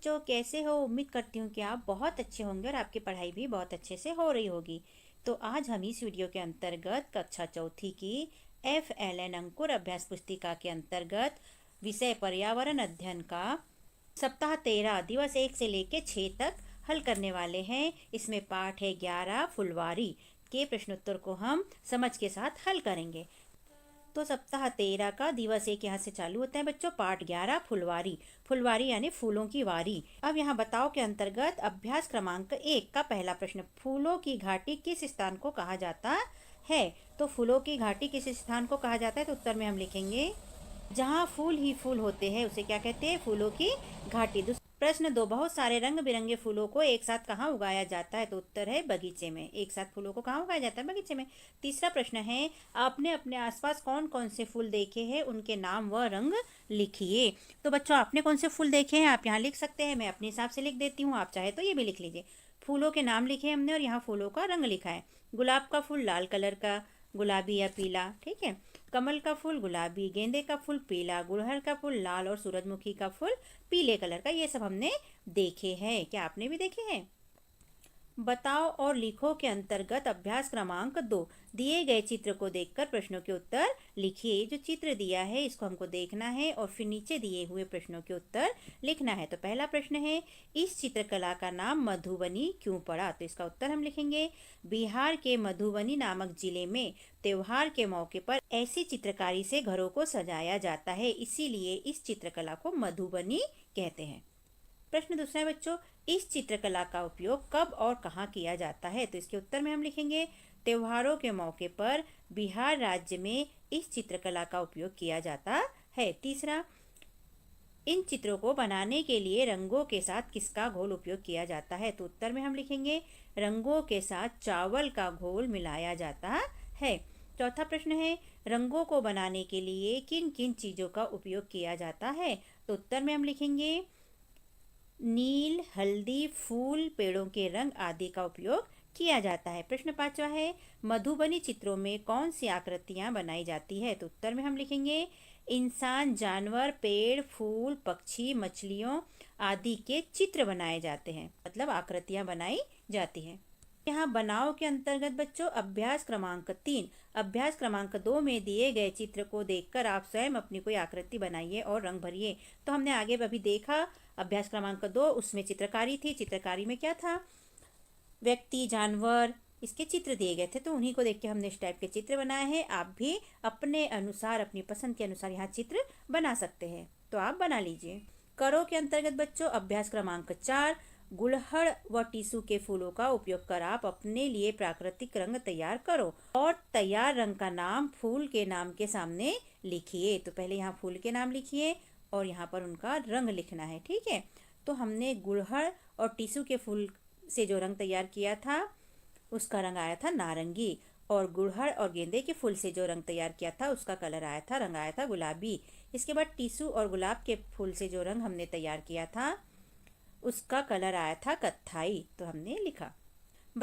बच्चों, कैसे हो? उम्मीद करती हूँ कि आप बहुत अच्छे होंगे और आपकी पढ़ाई भी बहुत अच्छे से हो रही होगी। तो आज हम इस वीडियो के अंतर्गत कक्षा चौथी की FLN अंकुर अभ्यास पुस्तिका के अंतर्गत विषय पर्यावरण अध्ययन का सप्ताह 13 दिवस 1 से लेकर 6 तक हल करने वाले हैं। इसमें पाठ है 11 फुलवारी के प्रश्नोत्तर को हम समझ के साथ हल करेंगे। तो सप्ताह 13 का दिवस 1 यहाँ से चालू होता है बच्चों। पाठ 11 फुलवारी। फुलवारी यानी फूलों की वारी। अब यहाँ बताओ के अंतर्गत अभ्यास क्रमांक 1 का पहला प्रश्न, फूलों की घाटी किस स्थान को कहा जाता है? तो फूलों की घाटी किस स्थान को कहा जाता है? तो उत्तर में हम लिखेंगे जहाँ फूल ही फूल होते हैं उसे क्या कहते हैं? फूलों की घाटी। प्रश्न 2, बहुत सारे रंग बिरंगे फूलों को एक साथ कहाँ उगाया जाता है? तो उत्तर है बगीचे में। एक साथ फूलों को कहाँ उगाया जाता है? बगीचे में। तीसरा प्रश्न है, आपने अपने आसपास कौन कौन से फूल देखे हैं, उनके नाम व रंग लिखिए। तो बच्चों, आपने कौन से फूल देखे हैं आप यहाँ लिख सकते हैं। मैं अपने हिसाब से लिख देती हूँ, आप चाहे तो ये भी लिख लीजिए। फूलों के नाम लिखे हमने और यहाँ फूलों का रंग लिखा है। गुलाब का फूल लाल कलर का, गुलाबी या पीला, ठीक है। कमल का फूल गुलाबी, गेंदे का फूल पीला, गुड़हल का फूल लाल और सूरजमुखी का फूल पीले कलर का। ये सब हमने देखे हैं। क्या आपने भी देखे हैं? बताओ और लिखो के अंतर्गत अभ्यास क्रमांक 2, दिए गए चित्र को देखकर प्रश्नों के उत्तर लिखिए। जो चित्र दिया है इसको हमको देखना है और फिर नीचे दिए हुए प्रश्नों के उत्तर लिखना है। तो पहला प्रश्न है, इस चित्रकला का नाम मधुबनी क्यों पड़ा? तो इसका उत्तर हम लिखेंगे, बिहार के मधुबनी नामक जिले में त्योहार के मौके पर ऐसी चित्रकारी से घरों को सजाया जाता है, इसीलिए इस चित्रकला को मधुबनी कहते हैं। प्रश्न दूसरा है बच्चों, इस चित्रकला का उपयोग कब और कहाँ किया जाता है? तो इसके उत्तर में हम लिखेंगे, त्योहारों के मौके पर बिहार राज्य में इस चित्रकला का उपयोग किया जाता है। तीसरा, इन चित्रों को बनाने के लिए रंगों के साथ किसका घोल उपयोग किया जाता है? तो उत्तर में हम लिखेंगे, रंगों के साथ चावल का घोल मिलाया जाता है। चौथा प्रश्न है, रंगों को बनाने के लिए किन किन चीज़ों का उपयोग किया जाता है? तो उत्तर में हम लिखेंगे, नील, हल्दी, फूल, पेड़ों के रंग आदि का उपयोग किया जाता है। प्रश्न पांचवा है, मधुबनी चित्रों में कौन सी आकृतियां बनाई जाती है? तो उत्तर में हम लिखेंगे, इंसान, जानवर, पेड़, फूल, पक्षी, मछलियों आदि के चित्र बनाए जाते हैं, मतलब आकृतियां बनाई जाती हैं। यहाँ बनाओ के अंतर्गत बच्चों अभ्यास क्रमांक 3, अभ्यास क्रमांक 2 में दिए गए चित्र को देखकर आप स्वयं अपनी कोई आकृति बनाइए और रंग भरिए। तो हमने आगे अभी देखा अभ्यास क्रमांक 2, उसमें चित्रकारी थी। चित्रकारी में क्या था? व्यक्ति, जानवर, इसके चित्र दिए गए थे, तो उन्हीं को देख के हमने इस टाइप के चित्र बनाए हैं। आप भी अपने अनुसार, अपनी पसंद के अनुसार यहाँ चित्र बना सकते हैं, तो आप बना लीजिए। करो के अंतर्गत बच्चों अभ्यास क्रमांक 4, गुड़हल व टीसू के फूलों का उपयोग कर आप अपने लिए प्राकृतिक रंग तैयार करो और तैयार रंग का नाम फूल के नाम के सामने लिखिए। तो पहले यहाँ फूल के नाम लिखिए और यहाँ पर उनका रंग लिखना है, ठीक है। तो हमने गुड़हल और टीसू के फूल से जो रंग तैयार किया था उसका रंग आया था नारंगी, और गुड़हल और गेंदे के फूल से जो रंग तैयार किया था उसका कलर आया था, रंग आया था गुलाबी। इसके बाद टीसू और गुलाब के फूल से जो रंग हमने तैयार किया था उसका कलर आया था कत्थाई, तो हमने लिखा।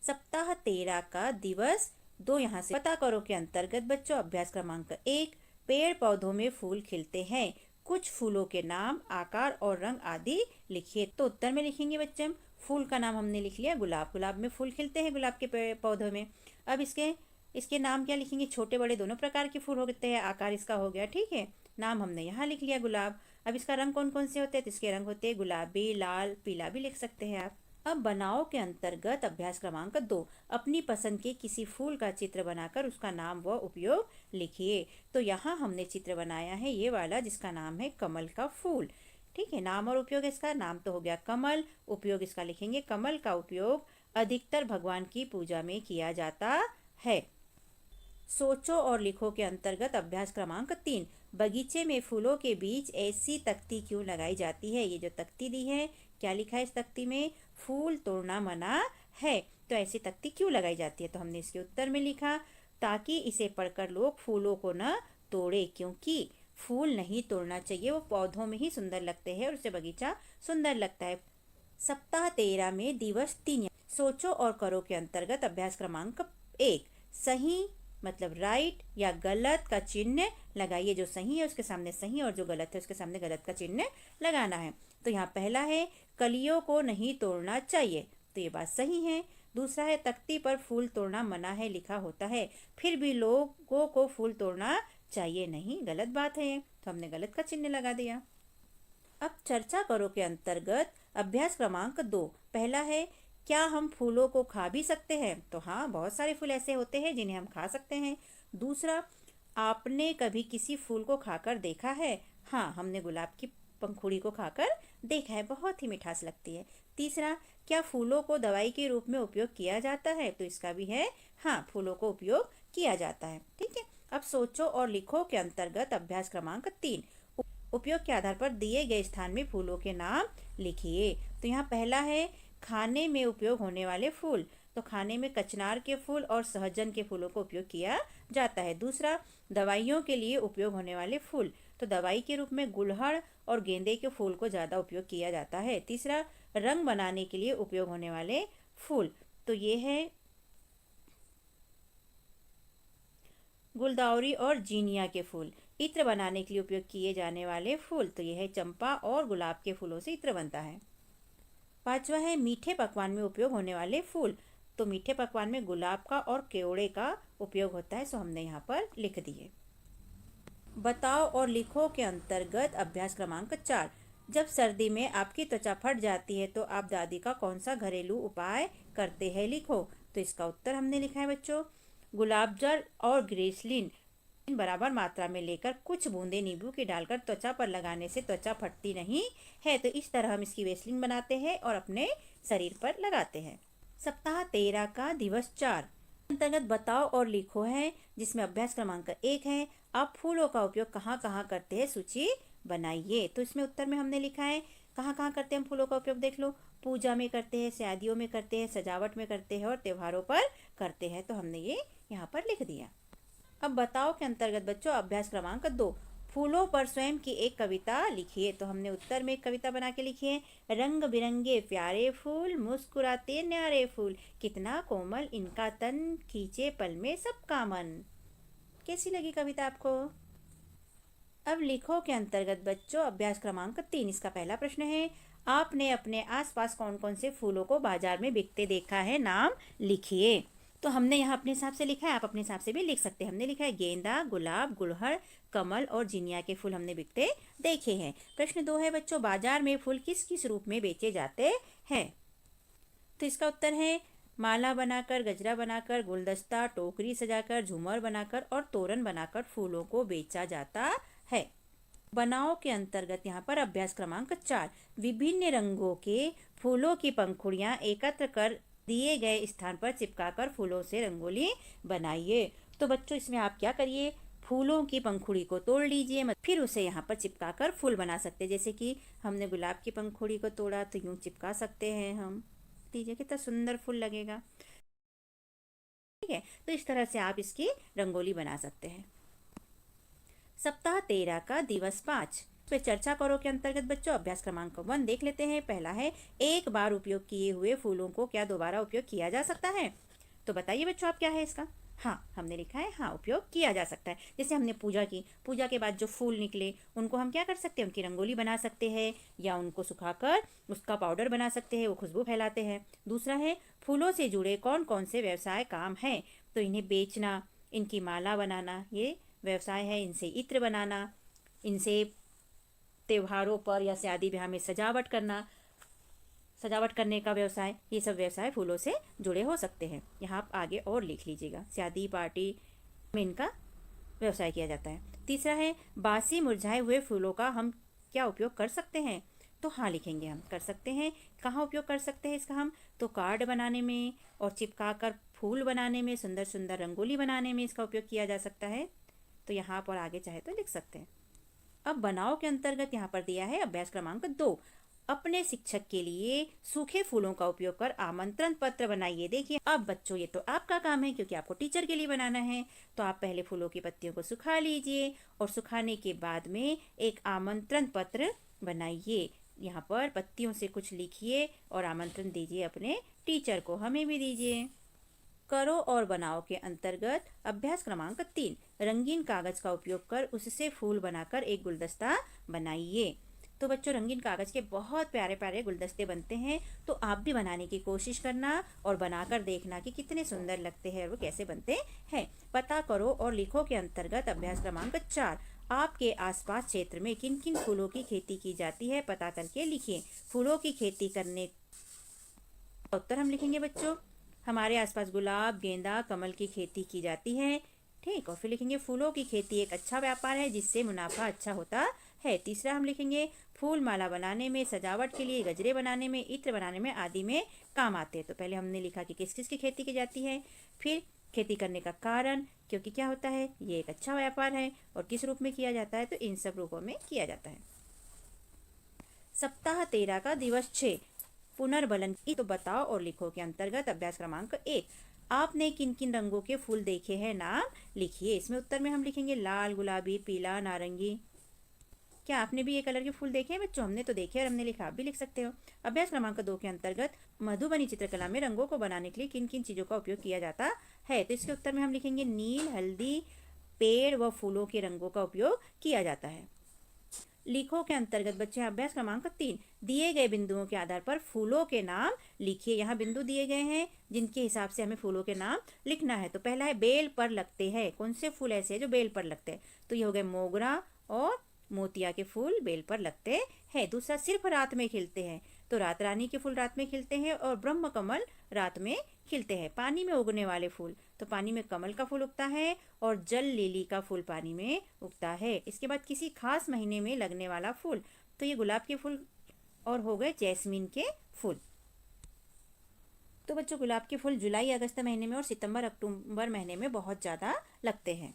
सप्ताह 13 का दिवस 2 यहाँ से पता करो के अंतर्गत बच्चों अभ्यास क्रमांक 1, पेड़ पौधों में फूल खिलते हैं, कुछ फूलों के नाम, आकार और रंग आदि लिखिए। तो उत्तर में लिखेंगे बच्चे, फूल का नाम हमने लिख लिया गुलाब, गुलाब में फूल खिलते हैं गुलाब के पेड़ पौधों में। अब इसके नाम क्या लिखेंगे? छोटे बड़े दोनों प्रकार के फूल होते हैं, आकार इसका हो गया, ठीक है। नाम हमने यहाँ लिख लिया गुलाब। अब इसका रंग कौन कौन से होते हैं? तो इसके रंग होते हैं गुलाबी, लाल, पीला भी लिख सकते हैं आप। अब बनाओ के अंतर्गत अभ्यास क्रमांक 2, अपनी पसंद के किसी फूल का चित्र बनाकर उसका नाम व उपयोग लिखिए। तो यहाँ हमने चित्र बनाया है ये वाला जिसका नाम है कमल का फूल, ठीक है। नाम और उपयोग इसका, नाम तो हो गया कमल, उपयोग इसका लिखेंगे, कमल का उपयोग अधिकतर भगवान की पूजा में किया जाता है। सोचो और लिखो के अंतर्गत अभ्यास क्रमांक 3, बगीचे में फूलों के बीच ऐसी तख्ती क्यों लगाई जाती है? ये जो तख्ती दी है, क्या लिखा है इस तख्ती में? फूल तोड़ना मना है। तो ऐसी तख्ती क्यों लगाई जाती है? तो हमने इसके उत्तर में लिखा, ताकि इसे पढ़कर लोग फूलों को न तोड़े, क्योंकि फूल नहीं तोड़ना चाहिए, वो पौधों में ही सुंदर लगते हैं और उससे बगीचा सुंदर लगता है। सप्ताह 13 में दिवस 3, सोचो और करो के अंतर्गत अभ्यास क्रमांक 1, सही मतलब राइट या गलत का चिन्ह लगाइए। जो सही है उसके सामने सही और जो गलत है उसके सामने गलत का चिन्ह लगाना है। तो यहाँ पहला है कलियों को नहीं तोड़ना चाहिए, तो ये बात सही है। दूसरा है तख्ती पर फूल तोड़ना मना है लिखा होता है, फिर भी लोगों को फूल तोड़ना चाहिए नहीं, गलत बात है, तो हमने गलत का चिन्ह लगा दिया। अब चर्चा करो के अंतर्गत अभ्यास क्रमांक 2 पहला है क्या हम फूलों को खा भी सकते हैं, तो हाँ बहुत सारे फूल ऐसे होते हैं जिन्हें हम खा सकते हैं। दूसरा, आपने कभी किसी फूल को खाकर देखा है, हाँ हमने गुलाब की पंखुड़ी को खाकर देखा है, बहुत ही मिठास लगती है। तीसरा, क्या फूलों को दवाई के रूप में उपयोग किया जाता है, तो इसका भी है हाँ फूलों को उपयोग किया जाता है। ठीक है, अब सोचो और लिखो के अंतर्गत अभ्यास क्रमांक 3 उपयोग के आधार पर दिए गए स्थान में फूलों के नाम लिखिए। तो यहाँ पहला है खाने में उपयोग होने वाले फूल, तो खाने में कचनार के फूल और सहजन के फूलों को उपयोग किया जाता है। दूसरा, दवाइयों के लिए उपयोग होने वाले फूल, तो दवाई के रूप में गुड़हल और गेंदे के फूल को ज़्यादा उपयोग किया जाता है। तीसरा, रंग बनाने के लिए उपयोग होने वाले फूल, तो ये है गुलदाउदी और जीनिया के फूल। इत्र बनाने के लिए उपयोग किए जाने वाले फूल, तो यह है चंपा और गुलाब के फूलों से इत्र बनता है। पांचवा है मीठे पकवान में उपयोग होने वाले फूल, तो मीठे पकवान में गुलाब का और केवड़े का उपयोग होता है, सो हमने यहाँ पर लिख दिए। बताओ और लिखो के अंतर्गत अभ्यास क्रमांक 4 जब सर्दी में आपकी त्वचा फट जाती है तो आप दादी का कौन सा घरेलू उपाय करते हैं, लिखो। तो इसका उत्तर हमने लिखा है बच्चों, गुलाब जल और ग्रेसलिन बराबर मात्रा में लेकर कुछ बूंदे नींबू की डालकर त्वचा पर लगाने से त्वचा फटती नहीं है, तो इस तरह हम इसकी वेसलिन बनाते हैं और अपने शरीर पर लगाते हैं। सप्ताह 13 का दिवस 4 अंतर्गत बताओ और लिखो है, जिसमें अभ्यास क्रमांक 1 है आप फूलों का उपयोग कहाँ कहाँ करते हैं, सूची बनाइए। तो इसमें उत्तर में हमने लिखा है कहाँ कहाँ करते हैं हम फूलों का उपयोग, देख लो, पूजा में करते हैं, शादियों में करते हैं, सजावट में करते हैं और त्योहारों पर करते हैं, तो हमने ये यहाँ पर लिख दिया। अब बताओ के अंतर्गत बच्चों अभ्यास क्रमांक 2 फूलों पर स्वयं की एक कविता लिखिए। तो हमने उत्तर में एक कविता बना के लिखी है, रंग बिरंगे प्यारे फूल मुस्कुराते न्यारे फूल, कितना कोमल इनका तन खींचे पल में सबका मन। कैसी लगी कविता आपको? अब लिखो के अंतर्गत बच्चों अभ्यास क्रमांक 3 इसका पहला प्रश्न है आपने अपने आसपास कौन कौन से फूलों को बाजार में बिकते देखा है, नाम लिखिए। तो हमने यहाँ अपने हिसाब से लिखा है, आप अपने हिसाब से भी लिख सकते हैं। हमने लिखा है गेंदा, गुलाब, गुड़हल, कमल और जिनिया के फूल हमने बिकते देखे हैं। प्रश्न 2 है बच्चों बाजार में फूल किस किस रूप में बेचे जाते हैं, तो इसका उत्तर है माला बनाकर, गजरा बनाकर, गुलदस्ता, टोकरी सजाकर, झूमर बनाकर और तोरण बनाकर फूलों को बेचा जाता है। बनाओ के अंतर्गत यहाँ पर अभ्यास क्रमांक 4 विभिन्न रंगों के फूलों की पंखुड़ियाँ एकत्र कर दिए गए स्थान पर चिपकाकर फूलों से रंगोली बनाइए। तो बच्चों इसमें आप क्या करिए, फूलों की पंखुड़ी को तोड़ लीजिए, फिर उसे यहाँ पर चिपकाकर फूल बना सकते हैं। जैसे कि हमने गुलाब की पंखुड़ी को तोड़ा तो यूं चिपका सकते हैं हम, दीजिए कितना सुंदर फूल लगेगा। ठीक है, तो इस तरह से आप इसकी रंगोली बना सकते हैं। सप्ताह 13 का दिवस 5 पे चर्चा करो के अंतर्गत बच्चों अभ्यास क्रमांक 1 देख लेते हैं। पहला है एक बार उपयोग किए हुए फूलों को क्या दोबारा उपयोग किया जा सकता है, तो बताइए बच्चों आप क्या है इसका। हाँ हमने लिखा है हाँ उपयोग किया जा सकता है। जैसे हमने पूजा की, पूजा के बाद जो फूल निकले उनको हम क्या कर सकते हैं, उनकी रंगोली बना सकते हैं या उनको सुखाकर उसका पाउडर बना सकते हैं, वो खुशबू फैलाते हैं। दूसरा है फूलों से जुड़े कौन कौन से व्यवसाय काम हैं, तो इन्हें बेचना, इनकी माला बनाना ये व्यवसाय है, इनसे इत्र बनाना, इनसे त्योहारों पर या शादी ब्याह में सजावट करना, सजावट करने का व्यवसाय, ये सब व्यवसाय फूलों से जुड़े हो सकते हैं। यहाँ आप आगे और लिख लीजिएगा, शादी पार्टी में इनका व्यवसाय किया जाता है। तीसरा है बासी मुरझाए हुए फूलों का हम क्या उपयोग कर सकते हैं, तो हाँ लिखेंगे हम कर सकते हैं। कहाँ उपयोग कर सकते हैं इसका हम, तो कार्ड बनाने में और चिपका कर फूल बनाने में, सुंदर सुंदर रंगोली बनाने में इसका उपयोग किया जा सकता है। तो यहाँ पर आगे चाहे तो लिख सकते हैं। अब बनाओ के अंतर्गत यहाँ पर दिया है अभ्यास क्रमांक 2 अपने शिक्षक के लिए सूखे फूलों का उपयोग कर आमंत्रण पत्र बनाइए। देखिए अब बच्चों ये तो आपका काम है क्योंकि आपको टीचर के लिए बनाना है। तो आप पहले फूलों की पत्तियों को सुखा लीजिए और सुखाने के बाद में एक आमंत्रण पत्र बनाइए। यहाँ पर पत्तियों से कुछ लिखिए और आमंत्रण दीजिए अपने टीचर को, हमें भी दीजिए। करो और बनाओ के अंतर्गत अभ्यास क्रमांक 3, रंगीन कागज का उपयोग कर उससे फूल बनाकर एक गुलदस्ता बनाइए। तो बच्चों, रंगीन कागज के बहुत प्यारे प्यारे गुलदस्ते बनते हैं, तो आप भी बनाने की कोशिश करना और बनाकर देखना कि कितने सुंदर लगते हैं और वो कैसे बनते हैं। पता करो और लिखो के अंतर्गत अभ्यास क्रमांक 4, आपके आसपास क्षेत्र में किन किन फूलों की खेती की जाती है पता करके लिखिए। फूलों की खेती करने का उत्तर हम लिखेंगे बच्चों, हमारे आसपास गुलाब, गेंदा, कमल की खेती की जाती है। ठीक, और फिर लिखेंगे फूलों की खेती एक अच्छा व्यापार है जिससे मुनाफा अच्छा होता है। तीसरा हम लिखेंगे फूल माला बनाने में, सजावट के लिए, गजरे बनाने में, इत्र बनाने में आदि में काम आते हैं। तो पहले हमने लिखा कि किस किस की खेती की जाती है, फिर खेती करने का कारण, क्योंकि क्या होता है, ये एक अच्छा व्यापार है, और किस रूप में किया जाता है, तो इन सब रूपों में किया जाता है। सप्ताह 13 का दिवस 6, पुनर्बलन की तो बताओ और लिखो के अंतर्गत अभ्यास क्रमांक 1, आपने किन किन रंगों के फूल देखे हैं, नाम लिखिए। इसमें उत्तर में हम लिखेंगे लाल, गुलाबी, पीला, नारंगी। क्या आपने भी ये कलर के फूल देखे हैं बच्चों? हमने तो देखे और हमने लिखा, आप भी लिख सकते हो। अभ्यास क्रमांक 2 के अंतर्गत मधुबनी चित्रकला में रंगों को बनाने के लिए किन किन चीजों का उपयोग किया जाता है, तो इसके उत्तर में हम लिखेंगे नील, हल्दी, पेड़ व फूलों के रंगों का उपयोग किया जाता है। लिखो के अंतर्गत बच्चे अभ्यास क्रमांक 3, दिए गए बिंदुओं के आधार पर फूलों के नाम लिखिए। यहाँ बिंदु दिए गए हैं जिनके हिसाब से हमें फूलों के नाम लिखना है। तो पहला है बेल पर लगते हैं। कौन से फूल ऐसे हैं जो बेल पर लगते हैं? तो ये हो गए मोगरा और मोतिया के फूल बेल पर लगते हैं। दूसरा सिर्फ रात में खिलते हैं, तो रात रानी के फूल रात में खिलते हैं और ब्रह्म कमल रात में खिलते हैं। पानी में उगने वाले फूल, तो पानी में कमल का फूल उगता है और जल लिली का फूल पानी में उगता है। इसके बाद किसी खास महीने में लगने वाला फूल, तो ये गुलाब के फूल और हो गए जैस्मीन के फूल। तो बच्चों, गुलाब के फूल जुलाई अगस्त महीने में और सितंबर अक्टूबर महीने में बहुत ज़्यादा लगते हैं,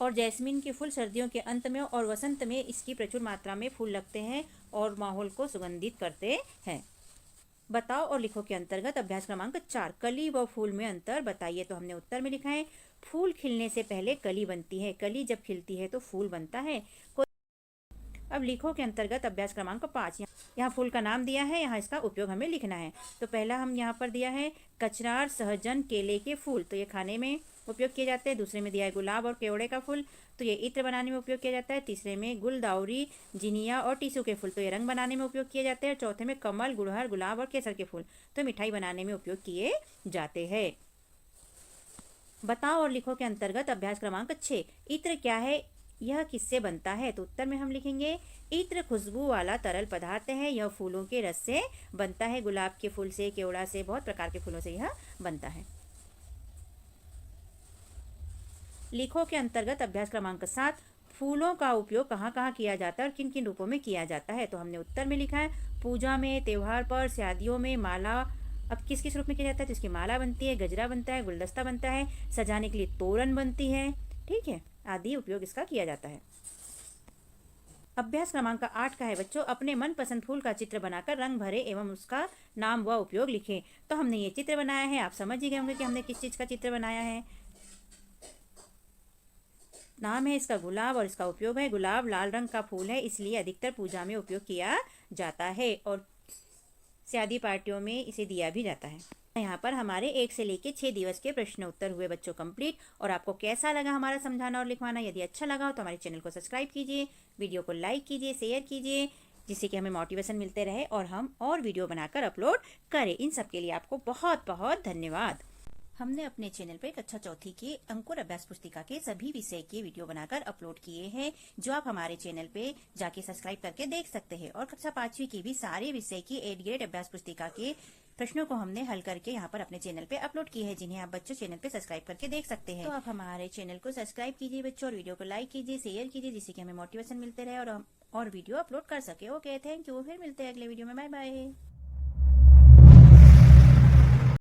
और जैस्मीन के फूल सर्दियों के अंत में और वसंत में इसकी प्रचुर मात्रा में फूल लगते हैं और माहौल को सुगंधित करते हैं। बताओ और लिखो के अंतर्गत अभ्यास क्रमांक 4, कली व फूल में अंतर बताइए। तो हमने उत्तर में लिखा है फूल खिलने से पहले कली बनती है, कली जब खिलती है तो फूल बनता है। अब लिखो के अंतर्गत अभ्यास क्रमांक 5, यहाँ फूल का नाम दिया है, यहाँ इसका उपयोग हमें लिखना है। तो पहला हम यहाँ पर दिया है कचरार, सहजन, केले के फूल, तो ये खाने में उपयोग किए जाते हैं। दूसरे में दिया है गुलाब और केवड़े का फूल, तो ये इत्र बनाने में उपयोग किया जाता है। तीसरे में गुलदाउरी, जिनिया और टीसू के फूल, तो ये रंग बनाने में उपयोग किए जाते हैं। चौथे में कमल, गुड़हल, गुलाब और केसर के फूल, तो मिठाई बनाने में उपयोग किए जाते हैं। बताओ और लिखो के अंतर्गत अभ्यास क्रमांक 6, इत्र क्या है, यह किससे बनता है? तो उत्तर में हम लिखेंगे इत्र खुशबू वाला तरल पदार्थ है, यह फूलों के रस से बनता है। गुलाब के फूल से, केवड़ा से, बहुत प्रकार के फूलों से यह बनता है। लिखो के अंतर्गत अभ्यास क्रमांक 7, फूलों का उपयोग कहाँ कहाँ किया जाता है और किन किन रूपों में किया जाता है? तो हमने उत्तर में लिखा है पूजा में, त्योहार पर, शादियों में, माला। अब किस किस रूप में किया जाता है? तो इसकी माला बनती है, गजरा बनता है, गुलदस्ता बनता है, सजाने के लिए तोरण बनती है, ठीक है, आदि उपयोग इसका किया जाता है। अभ्यास क्रमांक 8 का है बच्चों, अपने मनपसंद फूल का चित्र बनाकर रंग भरे एवं उसका नाम व उपयोग लिखें। तो हमने ये चित्र बनाया है, आप समझ ही गए होंगे कि हमने किस चीज का चित्र बनाया है। नाम है इसका गुलाब और इसका उपयोग है, गुलाब लाल रंग का फूल है इसलिए अधिकतर पूजा में उपयोग किया जाता है और शादी पार्टियों में इसे दिया भी जाता है। यहाँ पर हमारे 1 से लेके 6 दिवस के प्रश्न उत्तर हुए बच्चों कंप्लीट। और आपको कैसा लगा हमारा समझाना और लिखवाना? यदि अच्छा लगा हो तो हमारे चैनल को सब्सक्राइब कीजिए, वीडियो को लाइक कीजिए, शेयर कीजिए, जिससे कि हमें मोटिवेशन मिलते रहे और हम और वीडियो बनाकर अपलोड करें। इन सब के लिए आपको बहुत बहुत धन्यवाद। हमने अपने चैनल पर कक्षा चौथी के अंकुर अभ्यास पुस्तिका के सभी विषय के वीडियो बनाकर अपलोड किए हैं, जो आप हमारे चैनल पे जाके सब्सक्राइब करके देख सकते हैं। और कक्षा 5वीं की भी सारे विषय की 8 ग्रेड अभ्यास पुस्तिका के प्रश्नों को हमने हल करके यहाँ पर अपने चैनल पे अपलोड किए हैं, जिन्हें आप बच्चों चैनल पे सब्सक्राइब करके देख सकते हैं। तो आप हमारे चैनल को सब्सक्राइब कीजिए बच्चों, और वीडियो को लाइक कीजिए, शेयर कीजिए, जिससे कि हमें मोटिवेशन मिलते रहे और हम और वीडियो अपलोड कर सके। Okay, thank you. फिर मिलते हैं अगले वीडियो में। Bye bye.